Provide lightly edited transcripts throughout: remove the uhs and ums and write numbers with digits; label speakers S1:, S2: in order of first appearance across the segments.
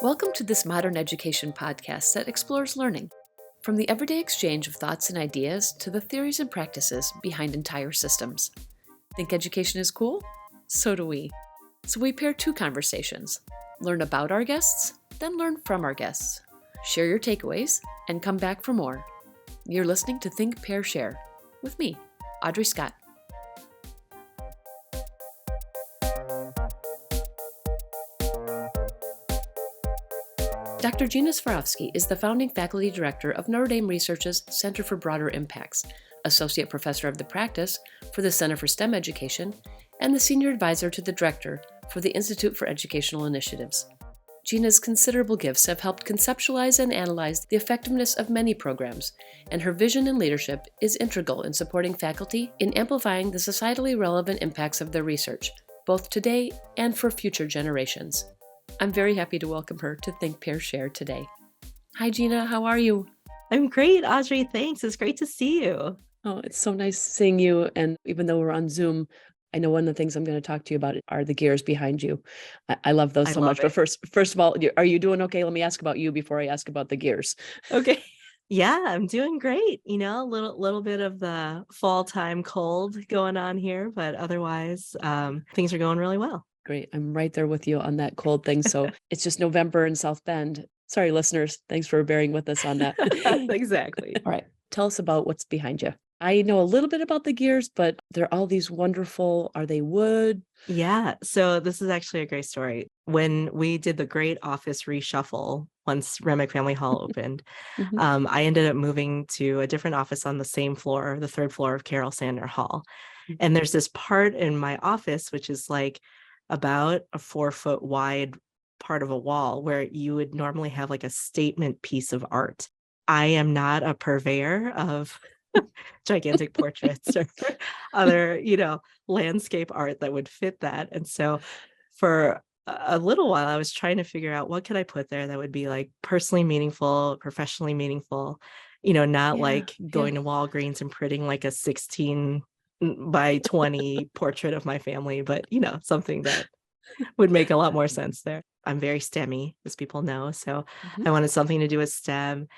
S1: Welcome to this modern education podcast that explores learning, from the everyday exchange of thoughts and ideas to the theories and practices behind entire systems. Think education is cool? So do we. So we pair two conversations: learn about our guests, then learn from our guests. Share your takeaways, and come back for more. You're listening to Think, Pair, Share with me, Audrey Scott. Dr. Gina Svarovsky is the founding faculty director of Notre Dame Research's Center for Broader Impacts, associate professor of the practice for the Center for STEM Education, and the senior advisor to the director for the Institute for Educational Initiatives. Gina's considerable gifts have helped conceptualize and analyze the effectiveness of many programs, and her vision and leadership is integral in supporting faculty in amplifying the societally relevant impacts of their research, both today and for future generations. I'm very happy to welcome her to Think, Pair, Share today. Hi, Gina. How are you?
S2: I'm great, Audrey. Thanks. It's great to see you.
S1: Oh, it's so nice seeing you. And even though we're on Zoom, I know one of the things I'm going to talk to you about are the gears behind you. I love those so much. But first of all, are you doing okay? Let me ask about you before I ask about the gears. Okay.
S2: Yeah, I'm doing great. You know, a little bit of the fall time cold going on here, but otherwise, things are going really well.
S1: Great. I'm right there with you on that cold thing. So it's just November in South Bend. Sorry, listeners. Thanks for bearing with us on that.
S2: Exactly.
S1: All right. Tell us about what's behind you. I know a little bit about the gears, but they're all these wonderful, are they wood?
S2: Yeah. So this is actually a great story. When we did the great office reshuffle, once Remick Family Hall opened, I ended up moving to a different office on the same floor, the third floor of Carol Sander Hall. And there's this part in my office, which is like about a 4-foot wide part of a wall where you would normally have like a statement piece of art. I am not a purveyor of gigantic portraits or other, landscape art that would fit that. And so for a little while, I was trying to figure out what could I put there that would be like personally meaningful, professionally meaningful, not like going to Walgreens and printing like a 16 by 20 portrait of my family, but something that would make a lot more sense there. I'm very STEMmy, as people know. So I wanted something to do with STEM.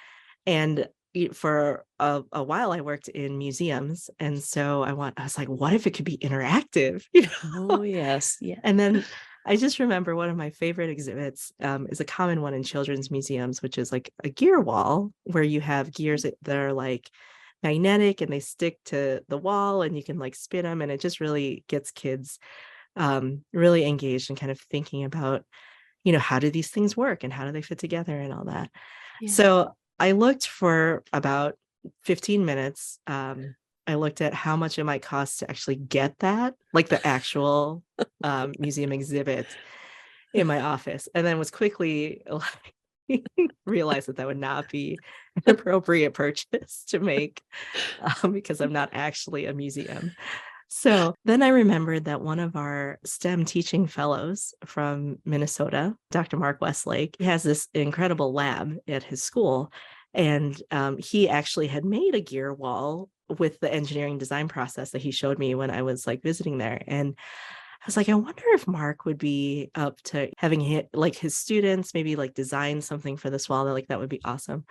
S2: And for a while I worked in museums. And so I was like, what if it could be interactive?
S1: Oh, yes. Yeah.
S2: And then I just remember one of my favorite exhibits is a common one in children's museums, which is like a gear wall where you have gears that are like magnetic and they stick to the wall and you can like spin them. And it just really gets kids really engaged and kind of thinking about, how do these things work and how do they fit together and all that. Yeah. So I looked for about 15 minutes. I looked at how much it might cost to actually get that, like the actual museum exhibit in my office, and then was quickly realized that would not be an appropriate purchase to make because I'm not actually a museum. So then I remembered that one of our STEM teaching fellows from Minnesota, Dr. Mark Westlake, has this incredible lab at his school. And he actually had made a gear wall with the engineering design process that he showed me when I was like visiting there. And I was like, I wonder if Mark would be up to having his students maybe like design something for this wall. That would be awesome.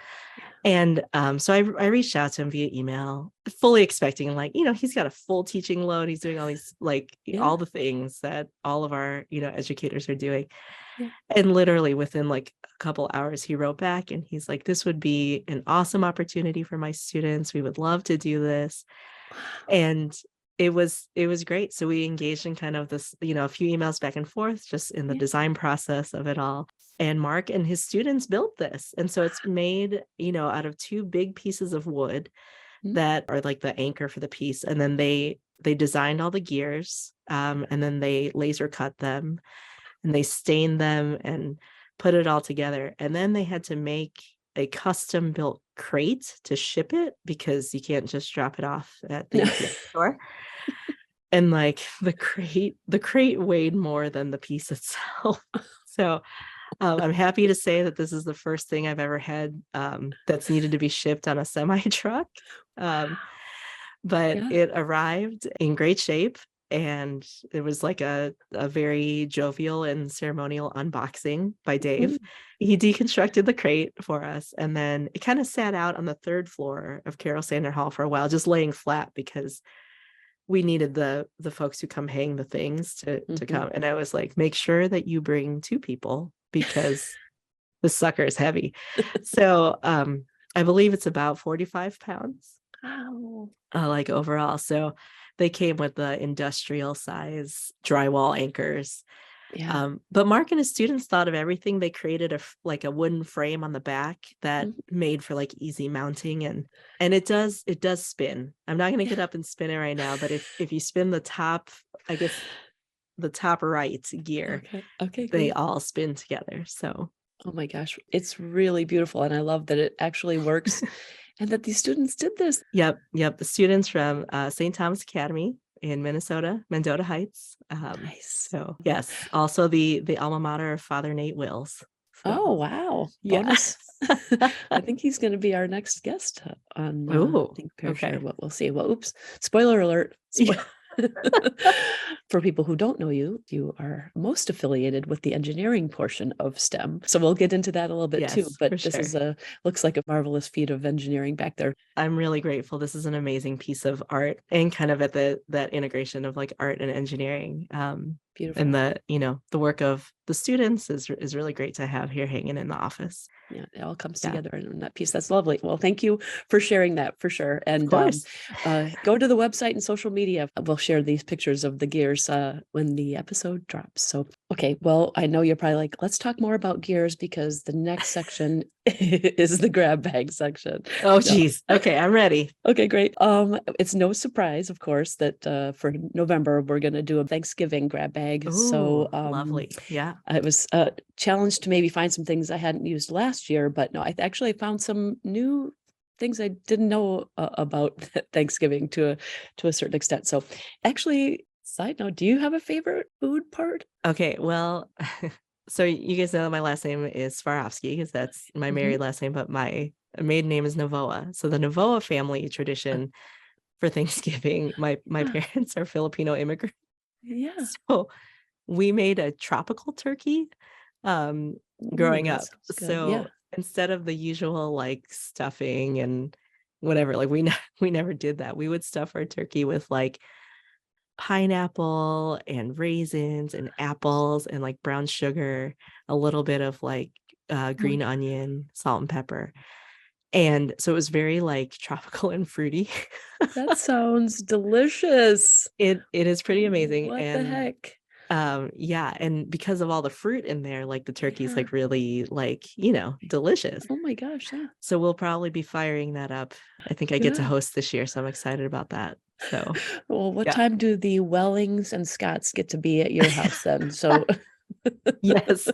S2: And so I reached out to him via email, fully expecting he's got a full teaching load. He's doing all these all the things that all of our, educators are doing. Yeah. And literally within like a couple hours, he wrote back and he's like, this would be an awesome opportunity for my students. We would love to do this. And it was great. So we engaged in kind of this, a few emails back and forth just in the design process of it all. And Mark and his students built this. And so it's made, out of 2 big pieces of wood that are like the anchor for the piece. And then they designed all the gears and then they laser cut them and they stained them and put it all together. And then they had to make a custom built crate to ship it because you can't just drop it off at the store. And like the crate weighed more than the piece itself. So I'm happy to say that this is the first thing I've ever had that's needed to be shipped on a semi truck. but
S1: Yeah.
S2: it arrived in great shape. And it was like a very jovial and ceremonial unboxing by Dave.
S1: Mm.
S2: He deconstructed the crate for us, and then it kind of sat out on the third floor of Carol Sander Hall for a while, just laying flat because we needed the folks who come hang the things to
S1: Mhm.
S2: come. And I was like, make sure that you bring 2 people because the sucker is heavy. So I believe it's about 45 pounds.
S1: Wow.
S2: Like overall. So they came with the industrial size drywall anchors.
S1: Yeah.
S2: But Mark and his students thought of everything. They created like a wooden frame on the back that
S1: Mhm.
S2: made for like easy mounting, and it does spin. I'm not gonna get up and spin it right now, but if you spin the top, I guess the top right gear,
S1: Okay. Okay,
S2: they
S1: great.
S2: all spin together. So
S1: Oh my gosh, it's really beautiful, and I love that it actually works and that these students did this.
S2: Yep. The students from St. Thomas Academy in Minnesota, Mendota Heights.
S1: Nice.
S2: So yes, also the alma mater of Father Nate Wills.
S1: Oh,
S2: So
S1: wow.
S2: yeah.
S1: Bonus. I think he's going to be our next guest on
S2: Oh,
S1: Think Pair Share.
S2: okay.
S1: What we'll see. Well, oops. Spoiler alert.
S2: Yeah.
S1: For people who don't know you, you are most affiliated with the engineering portion of STEM. So we'll get into that a little bit too.
S2: Yes,
S1: But
S2: for
S1: this
S2: sure.
S1: is looks like a marvelous feat of engineering back there.
S2: I'm really grateful. This is an amazing piece of art, and kind of at that integration of like art and engineering.
S1: Beautiful.
S2: And the work of the students is really great to have here hanging in the office.
S1: Yeah, it all comes
S2: Yeah.
S1: together in that piece. That's lovely. Well, thank you for sharing that for sure. And
S2: Of course.
S1: go to the website and social media. We'll share these pictures of the gears when the episode drops. So, okay, well, I know you're probably like, let's talk more about gears because the next section is the grab bag section.
S2: Oh,
S1: No.
S2: geez. Okay, I'm ready.
S1: Okay, great. It's no surprise, of course, that for November we're going to do a Thanksgiving grab bag. So
S2: Ooh, lovely. Yeah.
S1: I was challenged to maybe find some things I hadn't used last year, but no, I actually found some new things I didn't know about Thanksgiving to a certain extent. So, actually, side note, do you have a favorite food part?
S2: Okay, well, so you guys know that my last name is Svarovsky because that's my married last name, but my maiden name is Novoa. So the Novoa family tradition for Thanksgiving, my
S1: Yeah.
S2: parents are Filipino immigrants.
S1: Yeah.
S2: So we made a tropical turkey growing
S1: That
S2: up.
S1: sounds good.
S2: So
S1: Yeah.
S2: instead of the usual like stuffing and whatever, like we never did that. We would stuff our turkey with like pineapple and raisins and apples and like brown sugar, a little bit of like green onion, salt and pepper. And so it was very like tropical and fruity.
S1: That sounds delicious.
S2: It is pretty amazing.
S1: What the
S2: And
S1: heck?
S2: yeah, and because of all the fruit in there, like the turkey's
S1: Yeah.
S2: like really like, delicious.
S1: Oh my gosh, yeah.
S2: So we'll probably be firing that up. I think I get to
S1: Good.
S2: host this year, so I'm excited about that. So
S1: Well, what
S2: yeah.
S1: time do the Wellings and Scotts get to be at your house then? So
S2: Yes.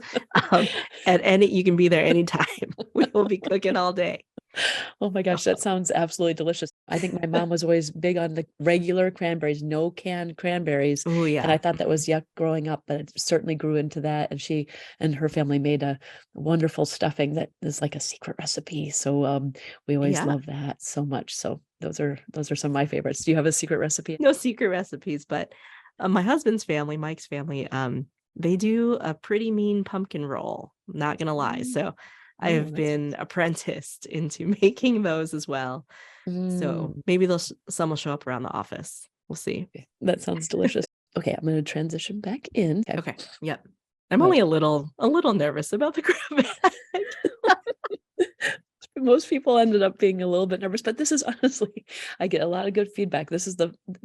S2: At any you can be there anytime. We will be cooking all day.
S1: oh my gosh, that sounds absolutely delicious. I think my mom was always big on the regular cranberries, no canned cranberries.
S2: Oh
S1: And
S2: yeah.
S1: I thought that was yuck growing up, but it certainly grew into that. And she and her family made a wonderful stuffing that is like a secret recipe. So we always
S2: Yeah.
S1: love that so much. So those are some of my favorites. Do you have a secret recipe?
S2: No secret recipes, but my husband's family, Mike's family, they do a pretty mean pumpkin roll. Not gonna lie. So I
S1: Oh,
S2: have been apprenticed into making those as well. So maybe some will show up around the office. We'll see.
S1: that sounds delicious. Okay, I'm going to transition back in.
S2: Okay. Yep. I'm only a little nervous about the grab bag.
S1: Most people ended up being a little bit nervous, but this is honestly, I get a lot of good feedback. This is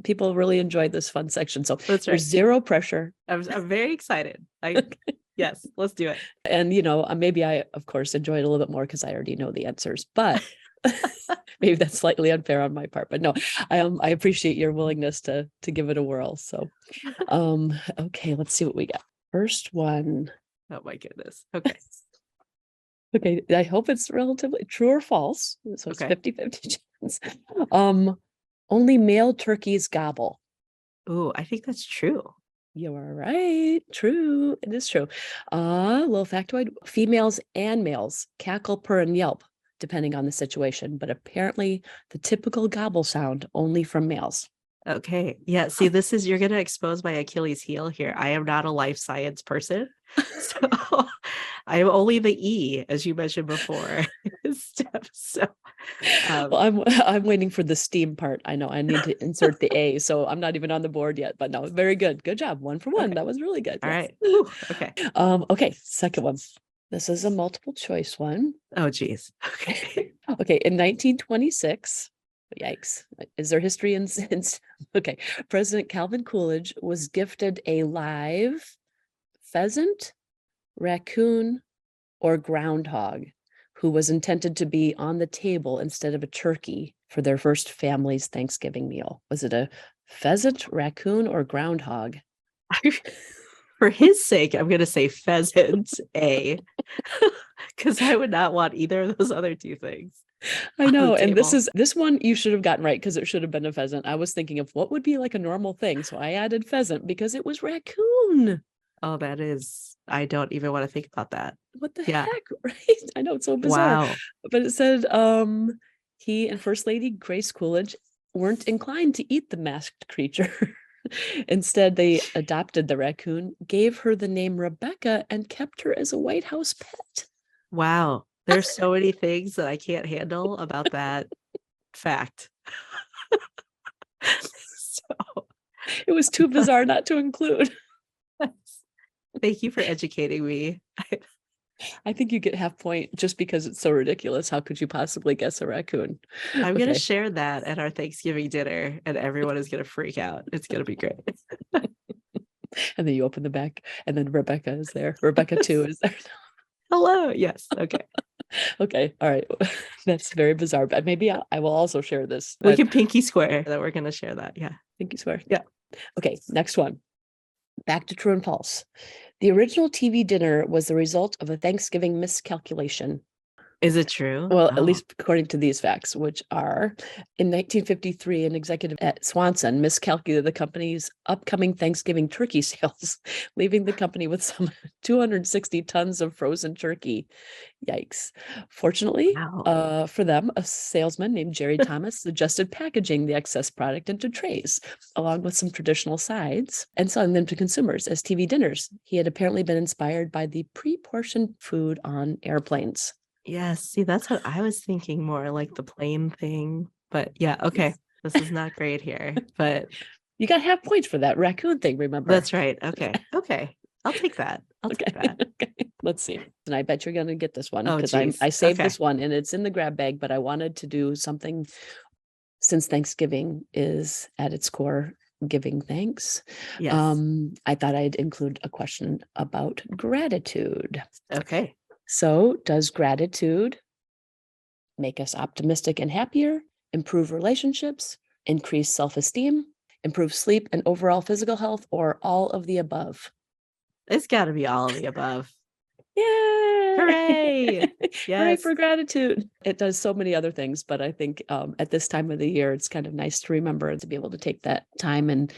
S1: people really enjoyed this fun section. So
S2: That's right.
S1: There's zero pressure.
S2: I'm very excited. Yes, let's do it.
S1: And, maybe I, of course, enjoy it a little bit more because I already know the answers, but maybe that's slightly unfair on my part. But no, I appreciate your willingness to give it a whirl. So, okay, let's see what we got. First one.
S2: Oh my goodness. Okay.
S1: Okay, I hope it's relatively true or false. So it's
S2: Okay.
S1: 50-50 chance. Only male turkeys gobble.
S2: Ooh, I think that's true.
S1: You are right. True. It is true. Little factoid. Females and males cackle, purr, and yelp depending on the situation, but apparently the typical gobble sound only from males.
S2: Okay. Yeah. See, you're going to expose my Achilles heel here. I am not a life science person. So I am only the E, as you mentioned before. So,
S1: well, I'm waiting for the steam part. I know I need to insert the A, so I'm not even on the board yet, but no, very good. Good job. 1 for 1.
S2: Okay.
S1: That was really good.
S2: All
S1: Yes.
S2: right. Whew, okay.
S1: Okay. Second one. This is a multiple choice one.
S2: Oh, geez. Okay.
S1: Okay. In 1926, yikes. Is there history in okay. President Calvin Coolidge was gifted a live pheasant, raccoon, or groundhog who was intended to be on the table instead of a turkey for their first family's Thanksgiving meal. Was it a pheasant, raccoon, or groundhog?
S2: For his sake, I'm going to say pheasant A, because I would not want either of those other two things.
S1: I know. And this one you should have gotten right because it should have been a pheasant. I was thinking of what would be like a normal thing. So I added pheasant because it was raccoon.
S2: Oh, I don't even want to think about that.
S1: What the heck, right? I know, it's so bizarre. Wow. But it said he and First Lady Grace Coolidge weren't inclined to eat the masked creature. Instead, they adopted the raccoon, gave her the name Rebecca, and kept her as a White House pet.
S2: Wow. There's so many things that I can't handle about that fact.
S1: So it was too bizarre not to include.
S2: Thank you for educating me.
S1: I think you get half point just because it's so ridiculous. How could you possibly guess a raccoon?
S2: I'm going to share that at our Thanksgiving dinner and everyone is going to freak out. It's going to be great.
S1: And then you open the back and then Rebecca is there. Rebecca 2 is there.
S2: Hello. Yes. Okay.
S1: Okay. All right. That's very bizarre. But maybe I will also share this.
S2: We can pinky swear that we're going to share that. Yeah.
S1: Pinky swear.
S2: Yeah.
S1: Okay. Next one. Back to true and false. The original TV dinner was the result of a Thanksgiving miscalculation.
S2: Is it true?
S1: Well, at least according to these facts, which are in 1953, an executive at Swanson miscalculated the company's upcoming Thanksgiving turkey sales, leaving the company with some 260 tons of frozen turkey. Yikes. Fortunately, for them, a salesman named Jerry Thomas suggested packaging the excess product into trays, along with some traditional sides, and selling them to consumers as TV dinners. He had apparently been inspired by the pre-portioned food on airplanes.
S2: Yes. See, that's what I was thinking, more like the plane thing. But yeah, okay. This is not great here, but
S1: you got half points for that raccoon thing, remember?
S2: That's right. Okay. Okay. I'll take that. Take that.
S1: Okay. Let's see. And I bet you're going to get this one because I saved this one and it's in the grab bag, but I wanted to do something since Thanksgiving is at its core giving thanks.
S2: Yes.
S1: I thought I'd include a question about gratitude.
S2: Okay.
S1: So, does gratitude make us optimistic and happier, improve relationships, increase self-esteem, improve sleep and overall physical health, or all of the above?
S2: It's got to be all of the above.
S1: Yay!
S2: Hooray! Yes.
S1: Hooray for gratitude. It does so many other things, but I think at this time of the year, it's kind of nice to remember and to be able to take that time and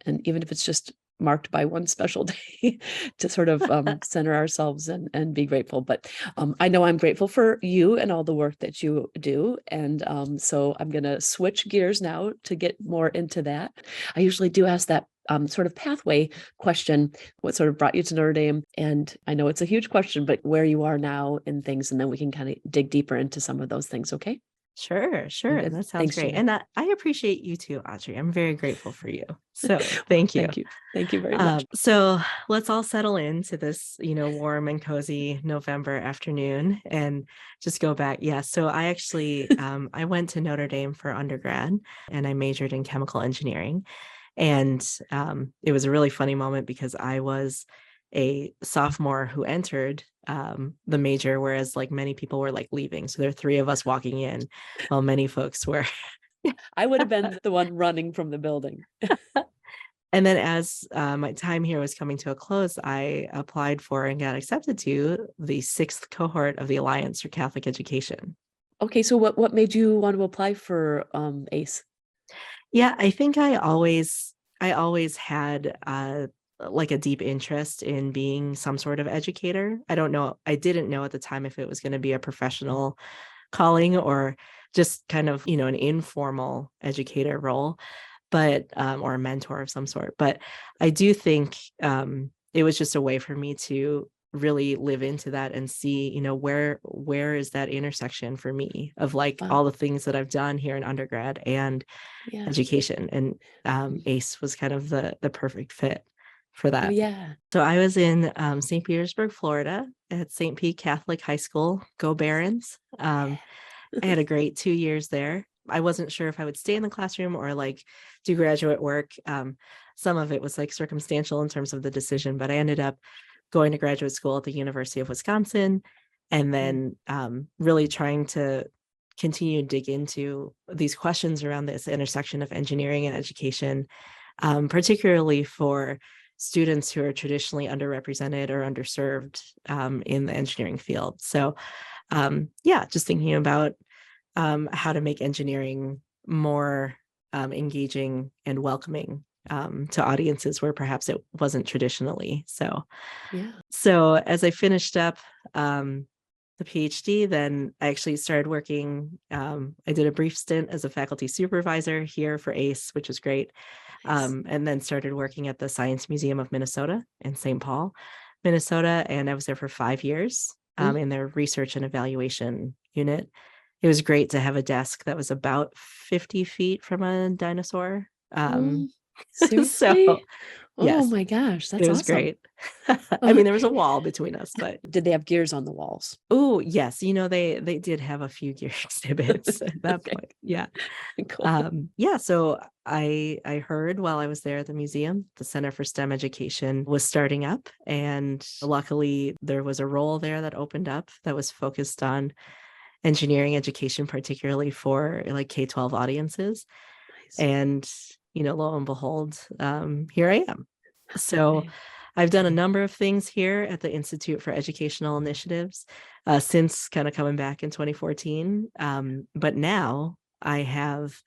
S1: even if it's just marked by one special day to sort of center ourselves and be grateful. But I know I'm grateful for you and all the work that you do. And so I'm going to switch gears now to get more into that. I usually do ask that sort of pathway question, what sort of brought you to Notre Dame? And I know it's a huge question, but where you are now and things, and then we can kind of dig deeper into some of those things. Okay.
S2: Sure.
S1: Okay.
S2: That sounds
S1: Thanks,
S2: great.
S1: Gina.
S2: And I appreciate you too, Audrey. I'm very grateful for you. So thank you.
S1: Thank you very much.
S2: So let's all settle into this, warm and cozy November afternoon and just go back. Yeah. So I actually, I went to Notre Dame for undergrad and I majored in chemical engineering. And it was a really funny moment because I was a sophomore who entered the major, whereas like many people were like leaving. So there are 3 of us walking in while many folks were.
S1: I would have been the one running from the building.
S2: And then as my time here was coming to a close, I applied for and got accepted to the 6th cohort of the Alliance for Catholic Education.
S1: Okay. So what made you want to apply for ACE?
S2: Yeah, I think I always had like a deep interest in being some sort of educator. I didn't know at the time if it was going to be a professional calling, or just kind of, an informal educator role, but or a mentor of some sort. But I do think it was just a way for me to really live into that and see, where is that intersection for me of like
S1: Wow.
S2: all the things that I've done here in undergrad and
S1: Yeah.
S2: education. And ACE was kind of the perfect fit for
S1: Oh,
S2: that.
S1: yeah.
S2: So I was in St. Petersburg, Florida at St. Pete Catholic High School. Go Barons. I had a great 2 years there. I wasn't sure if I would stay in the classroom or like do graduate work. Some of it was like circumstantial in terms of the decision, but I ended up going to graduate school at the University of Wisconsin, and then really trying to continue to dig into these questions around this intersection of engineering and education, particularly for students who are traditionally underrepresented or underserved in the engineering field. So just thinking about how to make engineering more engaging and welcoming to audiences where perhaps it wasn't traditionally. So as I finished up the PhD, then I actually started working. I did a brief stint as a faculty supervisor here for ACE, which was great.
S1: Nice.
S2: And then started working at the Science Museum of Minnesota in St. Paul, Minnesota. And I was there for 5 years in their research and evaluation unit. It was great to have a desk that was about 50 feet from a dinosaur.
S1: Seriously?
S2: So
S1: Oh
S2: yes,
S1: my gosh,
S2: it
S1: that's
S2: was
S1: awesome.
S2: great. I mean, there was a wall between us, but
S1: Did they have gears on the walls?
S2: oh yes, they did have a few gear exhibits at that
S1: Okay.
S2: point. Yeah.
S1: Cool.
S2: So I heard while I was there at the museum, the Center for STEM Education was starting up, and luckily there was a role there that opened up that was focused on engineering education, particularly for like K-12 audiences.
S1: Nice.
S2: And lo and behold, here I am. So
S1: Okay.
S2: I've done a number of things here at the Institute for Educational Initiatives since kind of coming back in 2014. But now I have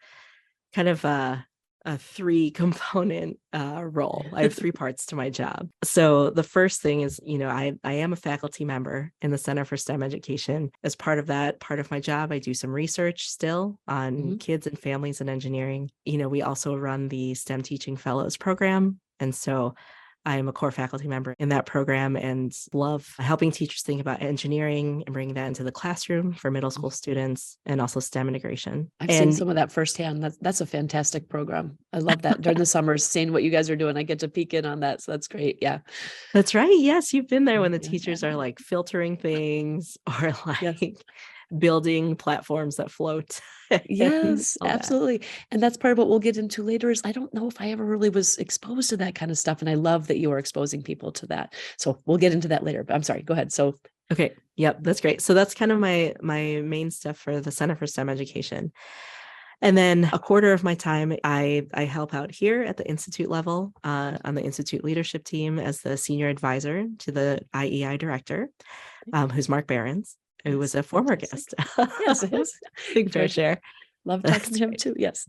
S2: kind of a 3-component role. I have 3 parts to my job. So the first thing is, I am a faculty member in the Center for STEM Education. As part of that, part of my job, I do some research still on kids and families in engineering. We also run the STEM Teaching Fellows program. And so I am a core faculty member in that program and love helping teachers think about engineering and bringing that into the classroom for middle school students, and also STEM integration.
S1: I've seen some of that firsthand. That's a fantastic program. I love that. During the summers, seeing what you guys are doing, I get to peek in on that. So that's great. Yeah.
S2: That's right. Yes, you've been there when the
S1: Yeah.
S2: teachers are like filtering things or like
S1: Yes.
S2: building platforms that float.
S1: Yes, absolutely. And that's part of what we'll get into later is I don't know if I ever really was exposed to that kind of stuff. And I love that you are exposing people to that. So we'll get into that later, but I'm sorry, go ahead. So
S2: okay. Yep, that's great. So that's kind of my main stuff for the Center for STEM Education. And then a quarter of my time, I help out here at the Institute level on the Institute leadership team as the senior advisor to the IEI director, who's Mark Behrens, who was a former guest.
S1: Yes, it is.
S2: Big fair share.
S1: Love talking to him too. Yes.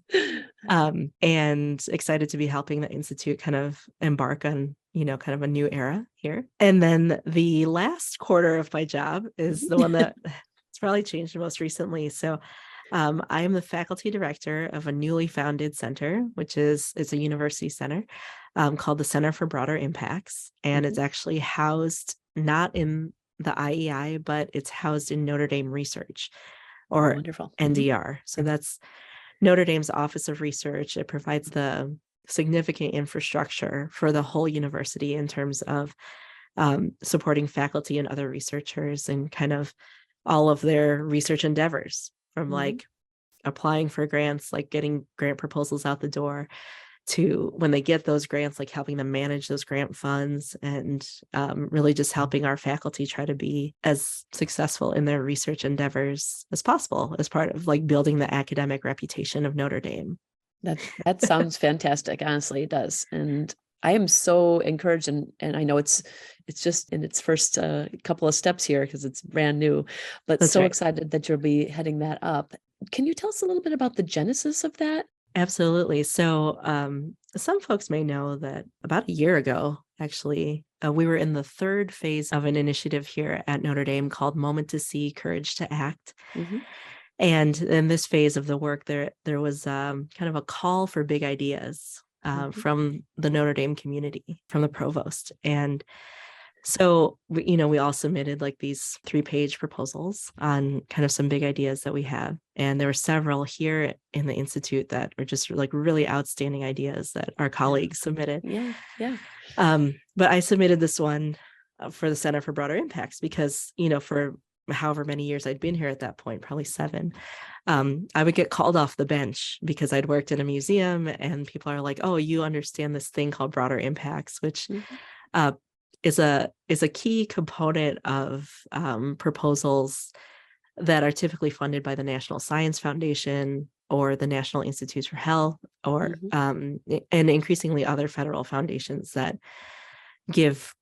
S2: And excited to be helping the Institute kind of embark on, kind of a new era here. And then the last quarter of my job is the one that it's probably changed most recently. So I am the faculty director of a newly founded center, which is a university center called the Center for Broader Impacts. And it's actually housed not in the IEI, but it's housed in Notre Dame Research, or
S1: wonderful.
S2: NDR. So that's Notre Dame's Office of Research. It provides the significant infrastructure for the whole university in terms of supporting faculty and other researchers and kind of all of their research endeavors, from like applying for grants, like getting grant proposals out the door, to when they get those grants, like helping them manage those grant funds, and really just helping our faculty try to be as successful in their research endeavors as possible as part of like building the academic reputation of Notre Dame.
S1: That sounds fantastic. Honestly, it does. And I am so encouraged, and I know it's just in its first couple of steps here because it's brand new, but
S2: That's
S1: so
S2: right.
S1: excited that you'll be heading that up. Can you tell us a little bit about the genesis of that?
S2: Absolutely. So some folks may know that about a year ago, actually, we were in the third phase of an initiative here at Notre Dame called Moment to See, Courage to Act.
S1: Mhm.
S2: And in this phase of the work, there was kind of a call for big ideas from the Notre Dame community, from the provost. And so, we all submitted like these 3-page proposals on kind of some big ideas that we have. And there were several here in the Institute that were just like really outstanding ideas that our colleagues submitted.
S1: Yeah.
S2: But I submitted this one for the Center for Broader Impacts because, for however many years I'd been here at that point, probably 7, I would get called off the bench because I'd worked in a museum and people are like, oh, you understand this thing called broader impacts, which is a key component of proposals that are typically funded by the National Science Foundation or the National Institutes for Health, or and increasingly other federal foundations that give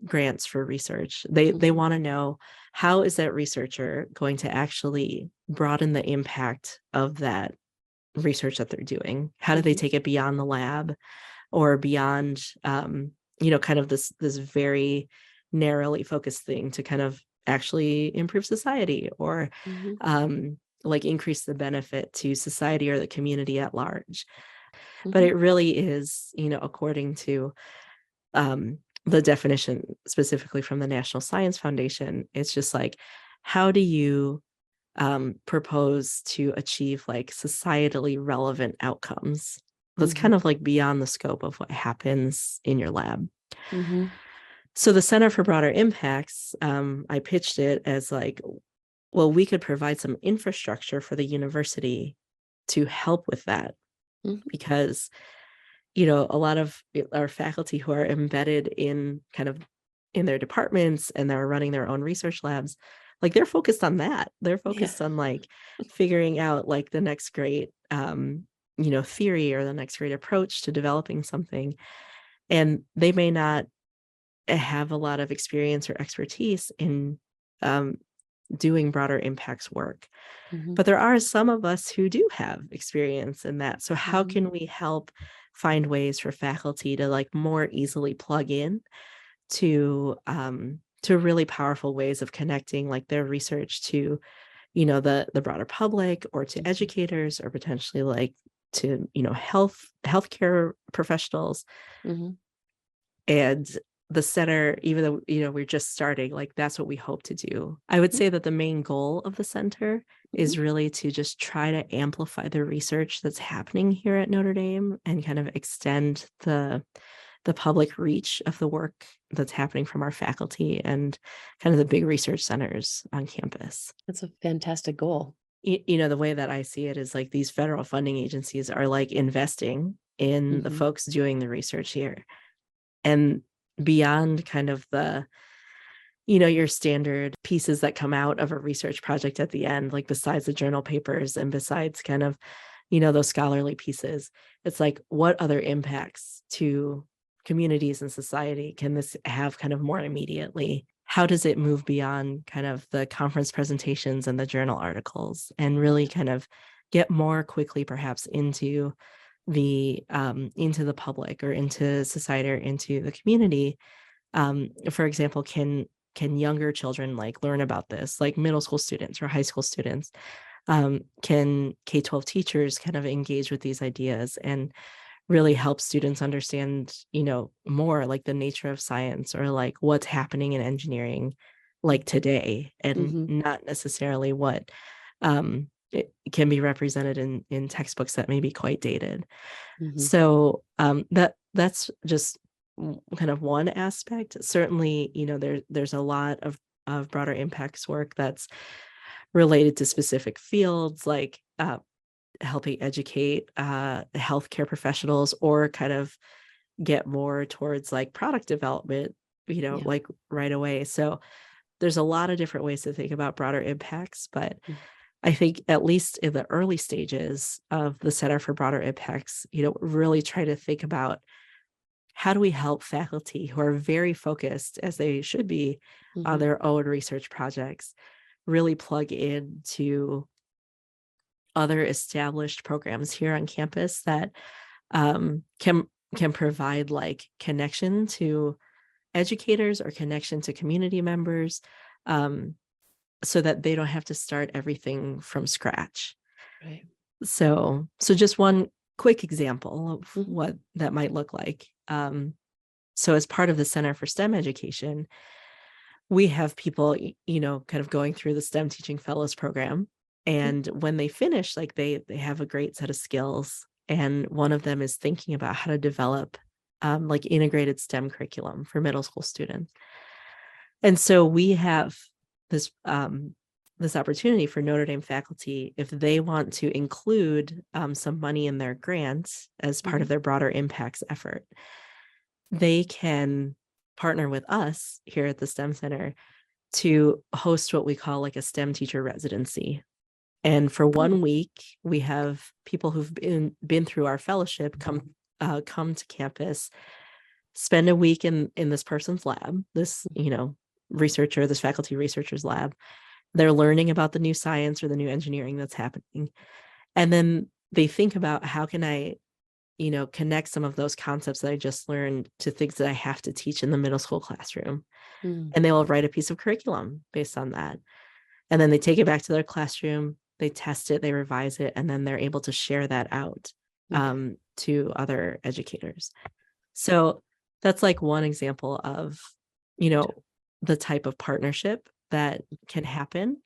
S2: grants for research. They want to know, how is that researcher going to actually broaden the impact of that research that they're doing? How do they take it beyond the lab or beyond kind of this very narrowly focused thing to kind of actually improve society or like increase the benefit to society or the community at large? But it really is, according to the definition specifically from the National Science Foundation, it's just like, how do you propose to achieve like societally relevant outcomes that's kind of like beyond the scope of what happens in your lab? So the Center for Broader Impacts, I pitched it as like, well, we could provide some infrastructure for the university to help with that, because a lot of our faculty who are embedded in kind of in their departments and they're running their own research labs, like they're focused on that. They're focused on like figuring out like the next great, theory or the next great approach to developing something. And they may not have a lot of experience or expertise in doing broader impacts work. But there are some of us who do have experience in that. So how can we help find ways for faculty to like more easily plug in to really powerful ways of connecting like their research to, the broader public, or to educators, or potentially like to, healthcare professionals. And the center, even though, we're just starting, like that's what we hope to do. I would say that the main goal of the center is really to just try to amplify the research that's happening here at Notre Dame and kind of extend the public reach of the work that's happening from our faculty and kind of the big research centers on campus.
S1: That's a fantastic goal.
S2: The way that I see it is like these federal funding agencies are like investing in the folks doing the research here. And beyond kind of the, your standard pieces that come out of a research project at the end, like besides the journal papers and besides kind of, those scholarly pieces, it's like, what other impacts to communities and society can this have kind of more immediately? How does it move beyond kind of the conference presentations and the journal articles and really kind of get more quickly perhaps into the public or into society or into the community? For example, can younger children like learn about this, like middle school students or high school students? Can K-12 teachers kind of engage with these ideas and really help students understand, more like the nature of science or like what's happening in engineering like today, and not necessarily what it can be represented in textbooks that may be quite dated. So that's just kind of one aspect. Certainly, there's a lot of broader impacts work that's related to specific fields, like helping educate healthcare professionals, or kind of get more towards like product development, like right away. So there's a lot of different ways to think about broader impacts, but I think at least in the early stages of the Center for Broader Impacts, really try to think about, how do we help faculty who are very focused, as they should be, on their own research projects, really plug into other established programs here on campus that can provide like connection to educators or connection to community members, so that they don't have to start everything from scratch.
S1: Right.
S2: So just one quick example of
S1: Mhm.
S2: what that might look like. So as part of the Center for STEM Education, we have people, kind of going through the STEM Teaching Fellows program. And when they finish, like they have a great set of skills. And one of them is thinking about how to develop like integrated STEM curriculum for middle school students. And so we have this this opportunity for Notre Dame faculty, if they want to include some money in their grants as part of their broader impacts effort, they can partner with us here at the STEM Center to host what we call like a STEM teacher residency. And for 1 week, we have people who've been through our fellowship come to campus, spend a week in this person's lab, this this faculty researcher's lab. They're learning about the new science or the new engineering that's happening, and then they think about, how can I connect some of those concepts that I just learned to things that I have to teach in the middle school classroom. And they will write a piece of curriculum based on that. And then they take it back to their classroom, they test it, they revise it, and then they're able to share that out to other educators. So that's like one example of, the type of partnership that can happen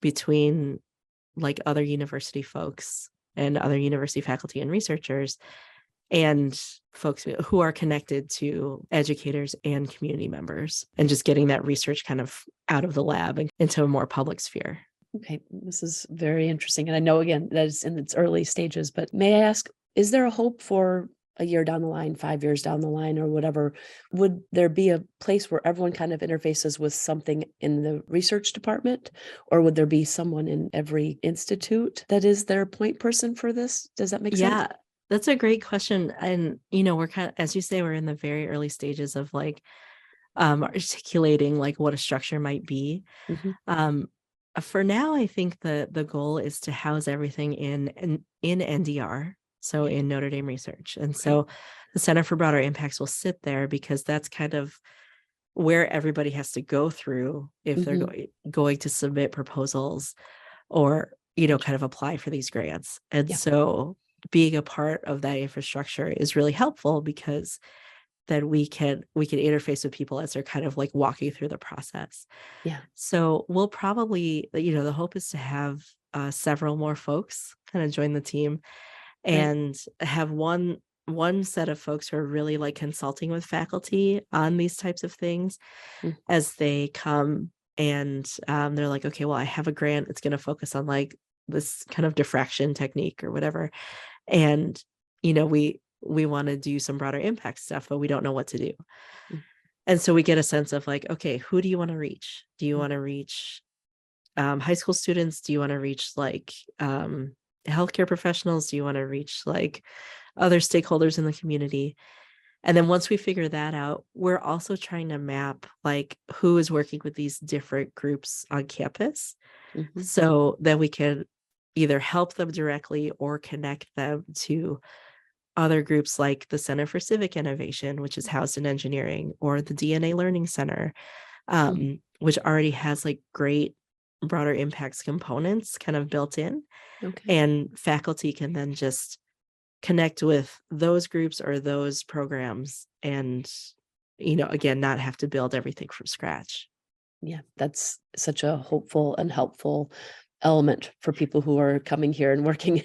S2: between like other university folks and other university faculty and researchers, and folks who are connected to educators and community members, and just getting that research kind of out of the lab and into a more public sphere.
S1: Okay, this is very interesting. And I know, again, that it's in its early stages, but may I ask, is there a hope for a year down the line, 5 years down the line, or whatever? Would there be a place where everyone kind of interfaces with something in the research department? Or would there be someone in every institute that is their point person for this? Does that make sense?
S2: Yeah, that's a great question. And, we're kind of, as you say, we're in the very early stages of like articulating like what a structure might be. For now, I think the goal is to house everything in NDR, so in Notre Dame Research. And so the Center for Broader Impacts will sit there, because that's kind of where everybody has to go through if they're going to submit proposals or, kind of apply for these grants. And so being a part of that infrastructure is really helpful, because then we can interface with people as they're kind of like walking through the process. So we'll probably, the hope is to have several more folks kind of join the team, and have one set of folks who are really like consulting with faculty on these types of things as they come, and they're like, okay, well, I have a grant, it's going to focus on like this kind of diffraction technique or whatever, and we want to do some broader impact stuff, but we don't know what to do. And so we get a sense of like, okay, who do you want to reach? Do you want to reach high school students? Do you want to reach like healthcare professionals? Do you want to reach like other stakeholders in the community? And then once we figure that out, we're also trying to map like who is working with these different groups on campus, so that we can either help them directly or connect them to other groups like the Center for Civic Innovation, which is housed in engineering, or the DNA Learning Center, which already has like great broader impacts components kind of built in. And faculty can then just connect with those groups or those programs, and, again, not have to build everything from scratch.
S1: Yeah, that's such a hopeful and helpful element for people who are coming here and working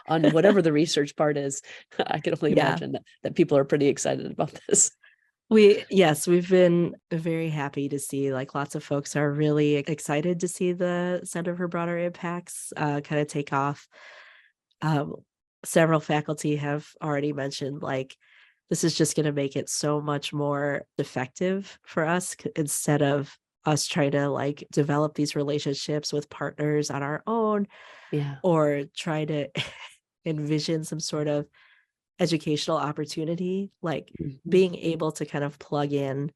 S1: on whatever the research part is. I can only imagine that people are pretty excited about this.
S2: We've been very happy to see like lots of folks are really excited to see the Center for Broader Impacts kind of take off. Several faculty have already mentioned like this is just going to make it so much more effective for us, instead of us trying to like develop these relationships with partners on our own, or try to envision some sort of educational opportunity. Like being able to kind of plug in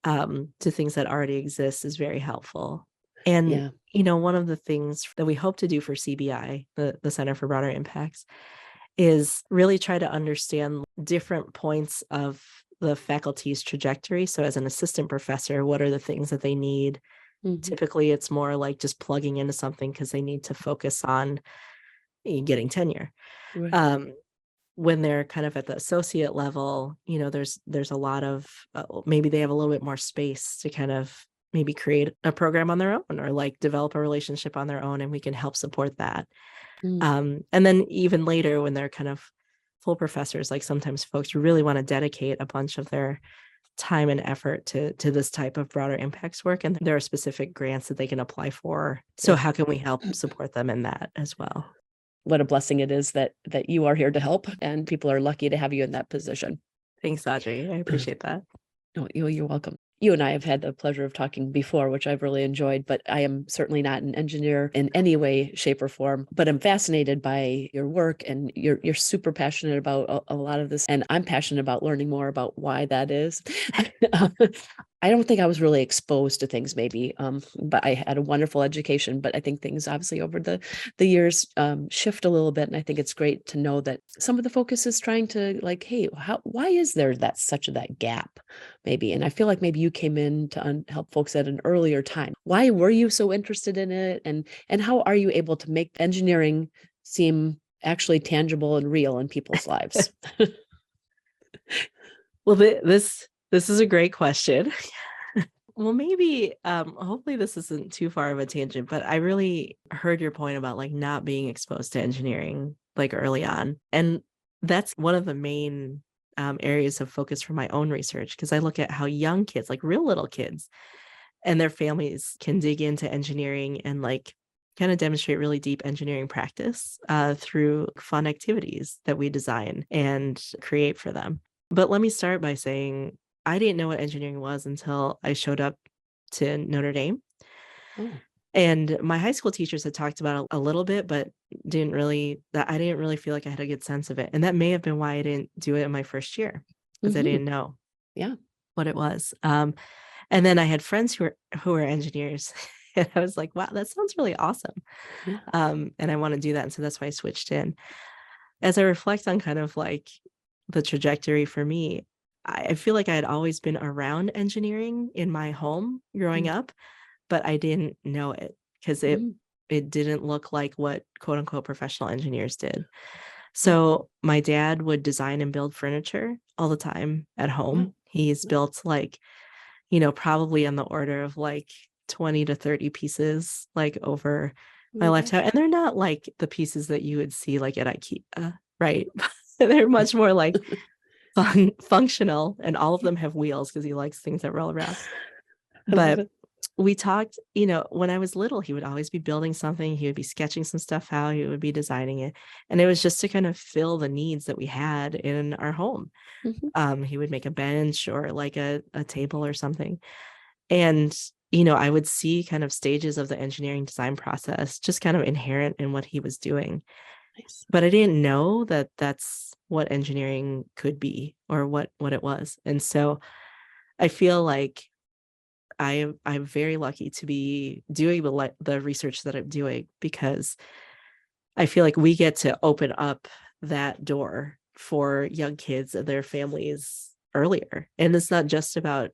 S2: to things that already exist is very helpful. And one of the things that we hope to do for CBI, the Center for Broader Impacts, is really try to understand different points of the faculty's trajectory. So as an assistant professor, what are the things that they need? Typically, it's more like just plugging into something because they need to focus on getting tenure.
S1: Right.
S2: When they're kind of at the associate level, there's a lot of maybe they have a little bit more space to kind of maybe create a program on their own or like develop a relationship on their own, and we can help support that. And then even later when they're kind of full professors, like sometimes folks really want to dedicate a bunch of their time and effort to this type of broader impacts work, and there are specific grants that they can apply for. So how can we help support them in that as well?
S1: What a blessing it is that you are here to help, and people are lucky to have you in that position.
S2: Thanks, Audrey. I appreciate that.
S1: No, you're welcome. You and I have had the pleasure of talking before, which I've really enjoyed, but I am certainly not an engineer in any way, shape, or form. But I'm fascinated by your work, and you're super passionate about a lot of this. And I'm passionate about learning more about why that is. I don't think I was really exposed to things maybe, but I had a wonderful education. But I think things obviously over the years shift a little bit. And I think it's great to know that some of the focus is trying to like, hey, why is there that gap maybe? And I feel like maybe you came in to help folks at an earlier time. Why were you so interested in it? And how are you able to make engineering seem actually tangible and real in people's lives?
S2: Well, this is a great question. Well, maybe hopefully this isn't too far of a tangent, but I really heard your point about like not being exposed to engineering like early on. And that's one of the main areas of focus for my own research, because I look at how young kids, like real little kids, and their families can dig into engineering and like kind of demonstrate really deep engineering practice through fun activities that we design and create for them. But let me start by saying I didn't know what engineering was until I showed up to Notre Dame.
S1: Oh.
S2: And my high school teachers had talked about it a little bit, but I didn't really feel like I had a good sense of it. And that may have been why I didn't do it in my first year, because I didn't know what it was. And then I had friends who were engineers. And I was like, wow, that sounds really awesome.
S1: Yeah.
S2: And I want to do that. And so that's why I switched in. As I reflect on kind of like the trajectory for me, I feel like I had always been around engineering in my home growing up, but I didn't know it because it didn't look like what quote unquote professional engineers did. So my dad would design and build furniture all the time at home. He's built like, probably on the order of like 20 to 30 pieces like over my lifetime. And they're not like the pieces that you would see like at IKEA, right? They're much more like functional, and all of them have wheels because he likes things that roll around. But we talked, when I was little, he would always be building something. He would be sketching some stuff out. He would be designing it. And it was just to kind of fill the needs that we had in our home. He would make a bench or like a table or something. And, I would see kind of stages of the engineering design process just kind of inherent in what he was doing. Nice. But I didn't know that that's what engineering could be or what it was. And so I feel like I'm very lucky to be doing the research that I'm doing, because I feel like we get to open up that door for young kids and their families earlier. And it's not just about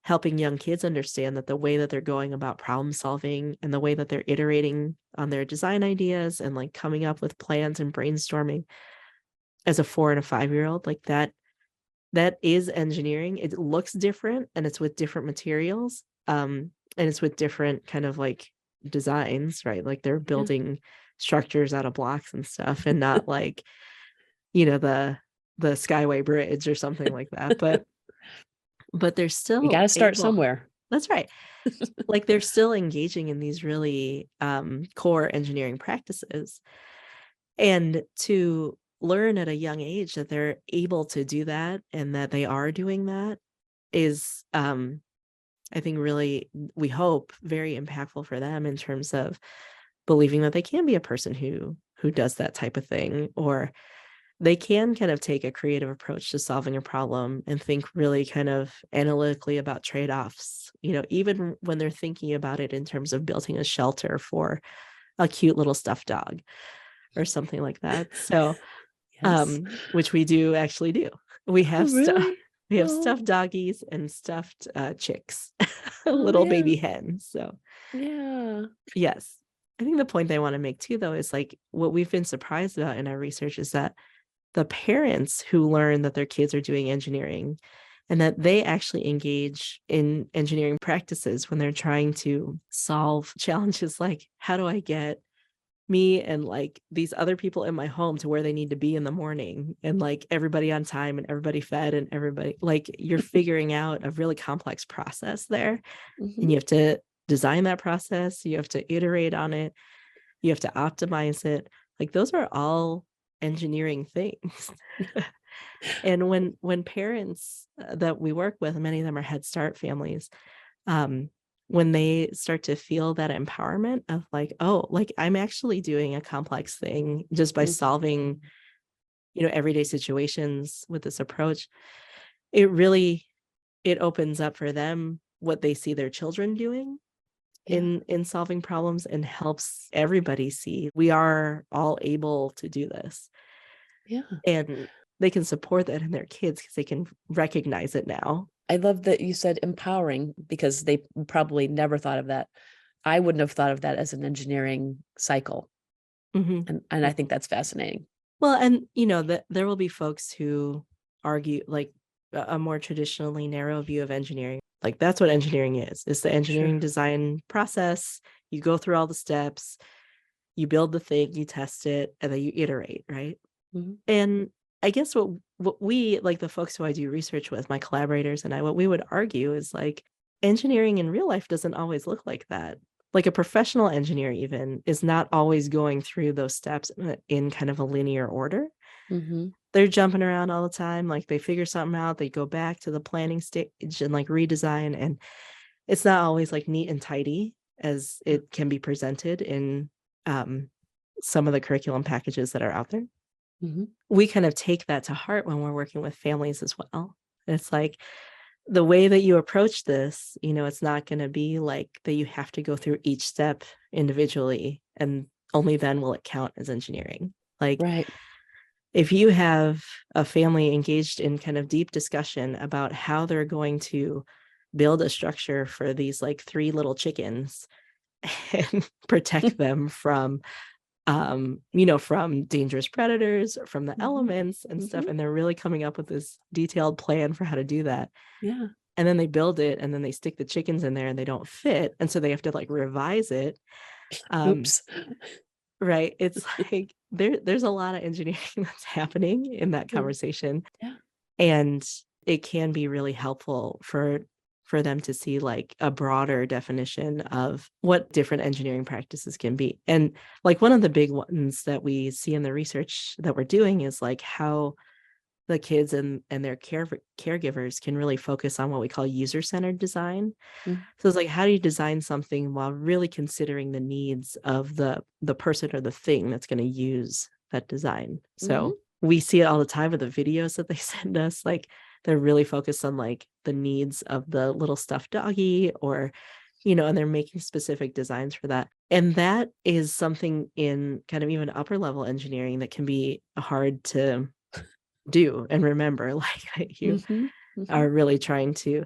S2: helping young kids understand that the way that they're going about problem solving and the way that they're iterating on their design ideas and like coming up with plans and brainstorming as a 4 and a 5-year-old, like that is engineering. It looks different and it's with different materials. And it's with different kind of like designs, right? Like they're building structures out of blocks and stuff, and not like, the Skyway Bridge or something like that. But they're still,
S1: you got to start somewhere.
S2: That's right. Like they're still engaging in these really core engineering practices, and to learn at a young age that they're able to do that and that they are doing that is I think really, we hope, very impactful for them in terms of believing that they can be a person who does that type of thing, or they can kind of take a creative approach to solving a problem and think really kind of analytically about trade-offs, even when they're thinking about it in terms of building a shelter for a cute little stuffed dog or something like that. So, which we do actually do. We have stuff. We have
S1: Oh,
S2: stuffed doggies and stuffed chicks,
S1: oh
S2: little
S1: yeah.
S2: baby hens. So
S1: Yeah.
S2: yes. I think the point they want to make too, though, is like what we've been surprised about in our research is that the parents who learn that their kids are doing engineering and that they actually engage in engineering practices when they're trying to solve challenges like how do I get me and like these other people in my home to where they need to be in the morning and like everybody on time and everybody fed and everybody like you're figuring out a really complex process there
S1: Hmm.
S2: and you have to design that process, you have to iterate on it, you have to optimize it. Like those are all engineering things. And when parents that we work with, many of them are Head Start families, um, when they start to feel that empowerment of like, oh, like I'm actually doing a complex thing just by solving, everyday situations with this approach, it really it opens up for them what they see their children doing
S1: Yeah.
S2: in solving problems and helps everybody see we are all able to do this.
S1: Yeah.
S2: And they can support that in their kids because they can recognize it now.
S1: I love that you said empowering because they probably never thought of that. I wouldn't have thought of that as an engineering cycle.
S2: Mhm.
S1: And I think that's fascinating.
S2: Well, and that there will be folks who argue like a more traditionally narrow view of engineering. Like that's what engineering is. It's the engineering
S1: Sure.
S2: design process. You go through all the steps, you build the thing, you test it, and then you iterate, right?
S1: Mhm.
S2: And I guess what we like the folks who I do research with, my collaborators and I, what we would argue is like engineering in real life doesn't always look like that. Like a professional engineer even is not always going through those steps in kind of a linear order.
S1: Mhm.
S2: They're jumping around all the time. Like they figure something out, they go back to the planning stage and like redesign. And it's not always like neat and tidy as
S1: Yeah.
S2: it can be presented in um, some of the curriculum packages that are out there.
S1: Mhm.
S2: We kind of take that to heart when we're working with families as well. It's like the way that you approach this, it's not going to be like that you have to go through each step individually and only then will it count as engineering. Like
S1: Right.
S2: if you have a family engaged in kind of deep discussion about how they're going to build a structure for these like three little chickens and protect them from dangerous predators, from the
S1: Mhm.
S2: elements and stuff.
S1: Mhm.
S2: And they're really coming up with this detailed plan for how to do that.
S1: Yeah.
S2: And then they build it and then they stick the chickens in there and they don't fit. And so they have to like revise it. Um,
S1: Oops.
S2: right. It's like there's a lot of engineering that's happening in that conversation.
S1: Yeah.
S2: And it can be really helpful for them to see like a broader definition of what different engineering practices can be. And like one of the big ones that we see in the research that we're doing is like how the kids and their caregivers can really focus on what we call user-centered design.
S1: Mm.
S2: So it's like how do you design something while really considering the needs of the person or the thing that's going to use that design.
S1: Mhm.
S2: So we see it all the time with the videos that they send us. Like they're really focused on like the needs of the little stuffed doggy or and they're making specific designs for that. And that is something in kind of even upper level engineering that can be hard to do and remember. Like you
S1: Mhm. Mhm.
S2: are really trying to,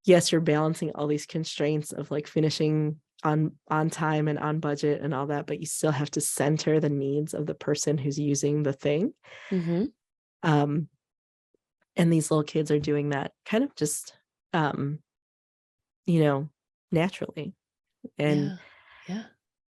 S2: yes, you're balancing all these constraints of like finishing on time and on budget and all that, but you still have to center the needs of the person who's using the thing.
S1: Mhm.
S2: um and these little kids are doing that kind of just um you know naturally. and
S1: Yeah. Yeah.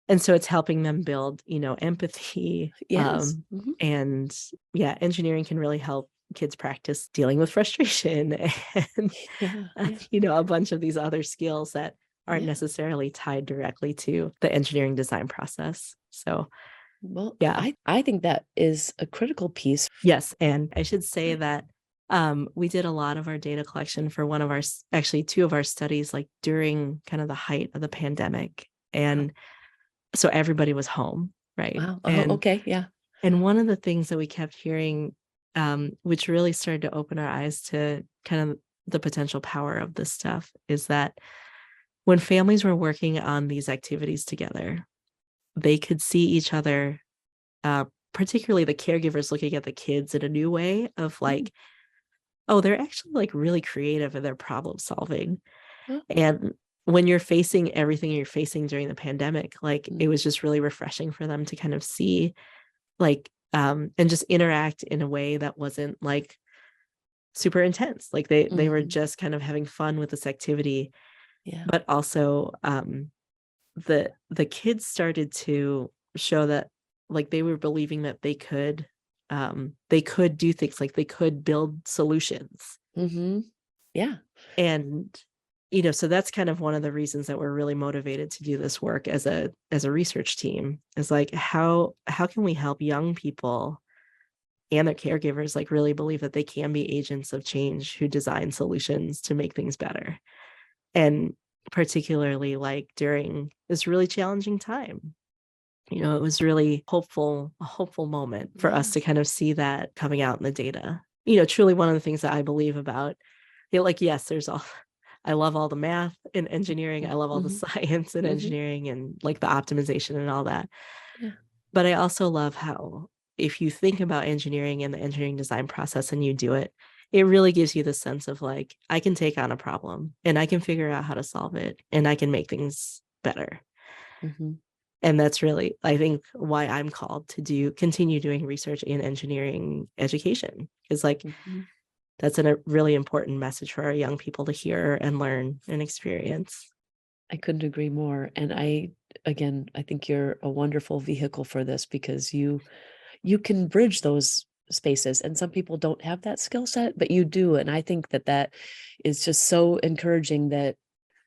S2: and so it's helping them build empathy.
S1: Yes. Mhm.
S2: And yeah, engineering can really help kids practice dealing with frustration and
S1: Yeah. Yeah.
S2: a bunch of these other skills that aren't
S1: Yeah.
S2: necessarily tied directly to the engineering design process. So
S1: Well,
S2: yeah.
S1: I think that is a critical piece.
S2: Yes, and I should say that we did a lot of our data collection for one of our actually two of our studies like during kind of the height of the pandemic.
S1: Wow.
S2: And so everybody was home, right?
S1: Wow. Oh,
S2: And
S1: okay. Yeah.
S2: one of the things that we kept hearing, which really started to open our eyes to kind of the potential power of this stuff, is that when families were working on these activities together, they could see each other, particularly the caregivers looking at the kids in a new way of
S1: Mm.
S2: like, Oh, they're actually like really creative in their problem solving.
S1: Oh,
S2: And when you're facing everything you're facing during the pandemic, like
S1: mm,
S2: it was just really refreshing for them to kind of see like and just interact in a way that wasn't like super intense. Like they were
S1: mhm.
S2: just kind of having fun with this activity,
S1: Yeah.
S2: but also the kids started to show that like they were believing that they could do things, like they could build solutions.
S1: Mhm. Yeah.
S2: And so that's kind of one of the reasons that we're really motivated to do this work as a research team, is like how can we help young people and their caregivers like really believe that they can be agents of change who design solutions to make things better. And particularly like during this really challenging time, it was really a hopeful moment for us
S1: Yeah.
S2: to kind of see that coming out in the data. Truly one of the things that I believe about, like, yes, there's all, I love all the math in engineering. I love all the
S1: Mhm.
S2: science in
S1: Mhm.
S2: engineering and like the optimization and all that.
S1: Yeah.
S2: But I also love how if you think about engineering and the engineering design process and you do it, it really gives you the sense of like, I can take on a problem and I can figure out how to solve it and I can make things better.
S1: Mhm.
S2: And that's really, I think, why I'm called to continue doing research in engineering education. Is like
S1: Mhm.
S2: that's a really important message for our young people to hear and learn and experience.
S1: I couldn't agree more, and I think you're a wonderful vehicle for this because you can bridge those spaces, and some people don't have that skill set, but you do, and I think that that is just so encouraging that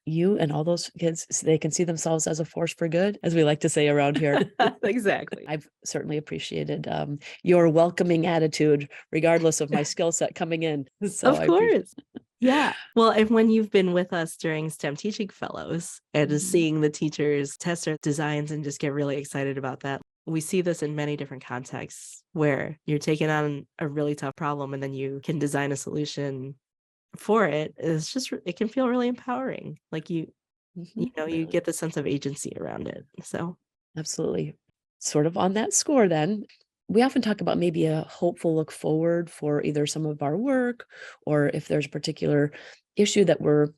S1: you and all those kids, they can see themselves as a force for good, as we like to say around here.
S2: Exactly.
S1: I've certainly appreciated, your welcoming attitude regardless of my skill set coming in, so
S2: Of
S1: I appreciate.
S2: course. Yeah. Well, and when you've been with us during STEM teaching fellows and just
S1: Mhm.
S2: seeing the teachers test their designs and just get really excited about that, we see this in many different contexts where you're taking on a really tough problem and then you can design a solution for it. It's just, it can feel really empowering. Like
S1: Mhm.
S2: you
S1: Really.
S2: get the sense of agency around it. So,
S1: Absolutely. Sort of on that score then, we often talk about maybe a hopeful look forward for either some of our work or if there's a particular issue that we're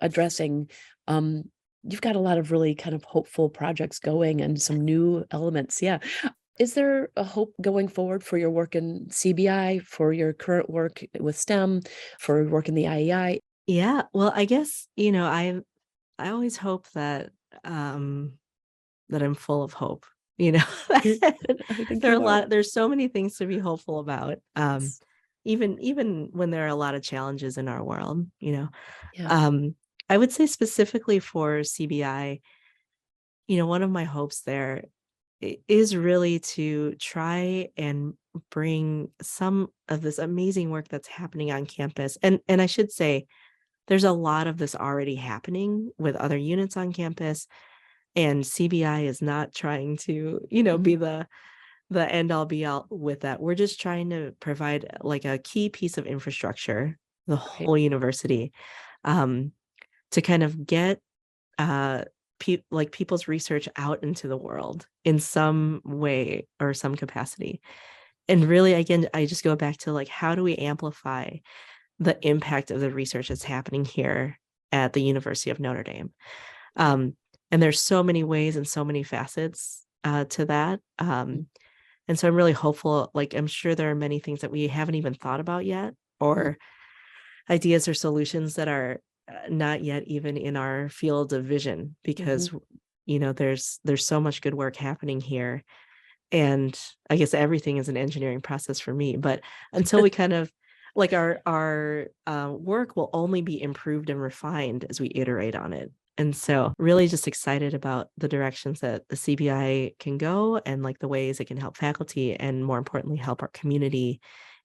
S1: addressing. Um, you've got a lot of really kind of hopeful projects going and some new elements. Yeah. Is there a hope going forward for your work in CBI, for your current work with STEM, for work in the IEI?
S2: yeah, well, I guess, I always hope um that I'm full of hope. You know,
S1: I think you are.
S2: there's so many things to be hopeful about.
S1: Yes.
S2: Even when there are a lot of challenges in our world.
S1: Yeah.
S2: Um, I would say specifically for CBI, one of my hopes there is really to try and bring some of this amazing work that's happening on campus. And I should say there's a lot of this already happening with other units on campus, and CBI is not trying to, be
S1: Mhm.
S2: the end all be all with that. We're just trying to provide like a key piece of infrastructure, the
S1: Right.
S2: whole university, um, to kind of get uh like people's research out into the world in some way or some capacity. And really, again, I just go back to like, how do we amplify the impact of the research that's happening here at the University of Notre Dame? Um, and there's so many ways and so many facets to that.
S1: Mm,
S2: And so I'm really hopeful. Like, I'm sure there are many things that we haven't even thought about yet,
S1: mm,
S2: or ideas or solutions that are not yet even in our field of vision,
S1: mhm.
S2: because there's so much good work happening here. And I guess everything is an engineering process for me, but until we kind of like our work will only be improved and refined as we iterate on it. And so really just excited about the directions that the CBI can go and like the ways it can help faculty and more importantly help our community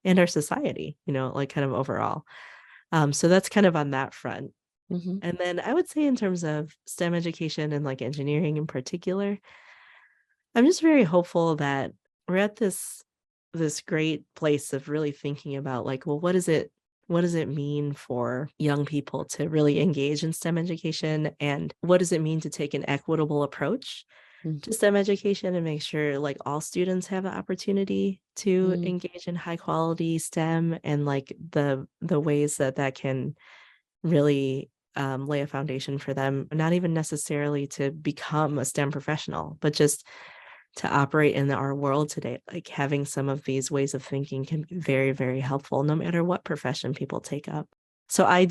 S2: and our society, like kind of overall. So that's kind of on that front.
S1: Mhm.
S2: And then I would say in terms of STEM education and like engineering in particular, I'm just very hopeful that we're at this great place of really thinking about like, well, what does it mean for young people to really engage in STEM education, and what does it mean to take an equitable approach to STEM education and make sure like all students have an opportunity to
S1: Mm.
S2: engage in high quality STEM, and like the ways that that can really lay a foundation for them, not even necessarily to become a STEM professional, but just to operate in our world today. Like having some of these ways of thinking can be very, very helpful no matter what profession people take up. So I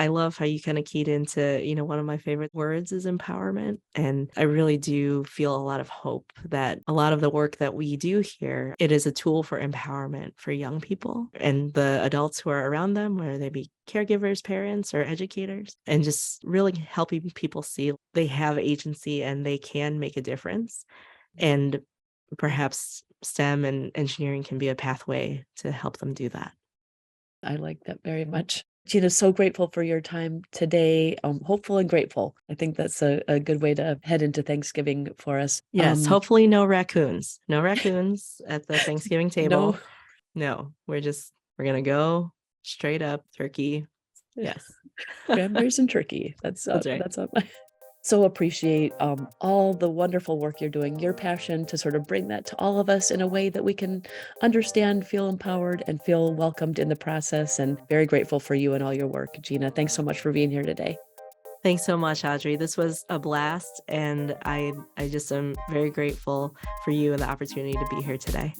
S2: love how you kind of keyed into, one of my favorite words is empowerment. And I really do feel a lot of hope that a lot of the work that we do here, it is a tool for empowerment for young people and the adults who are around them, whether they be caregivers, parents, or educators, and just really helping people see they have agency and they can make a difference. And perhaps STEM and engineering can be a pathway to help them do that.
S1: I like that very much. Gina, so grateful for your time today. Hopeful and grateful. I think that's a good way to head into Thanksgiving for us.
S2: Yes, hopefully no raccoons. No raccoons at the Thanksgiving table. No, we're gonna go straight up turkey. Yes.
S1: Cranberries and turkey.
S2: That's right.
S1: That's on my. So appreciate all the wonderful work you're doing, your passion to sort of bring that to all of us in a way that we can understand, feel empowered, and feel welcomed in the process. And very grateful for you and all your work, Gina. Thanks so much for being here today.
S2: Thanks so much, Audrey. This was a blast, and I just am very grateful for you and the opportunity to be here today.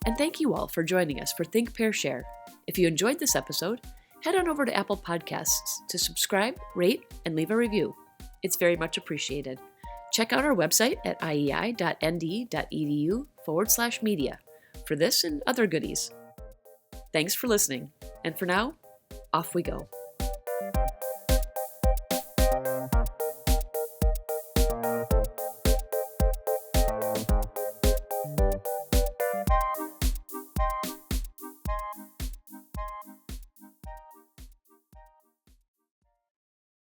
S1: And thank you all for joining us for Think, Pair, Share. If you enjoyed this episode, head on over to Apple Podcasts to subscribe, rate, and leave a review. It's very much appreciated. Check out our website at iei.nd.edu/media for this and other goodies. Thanks for listening, and for now, off we go.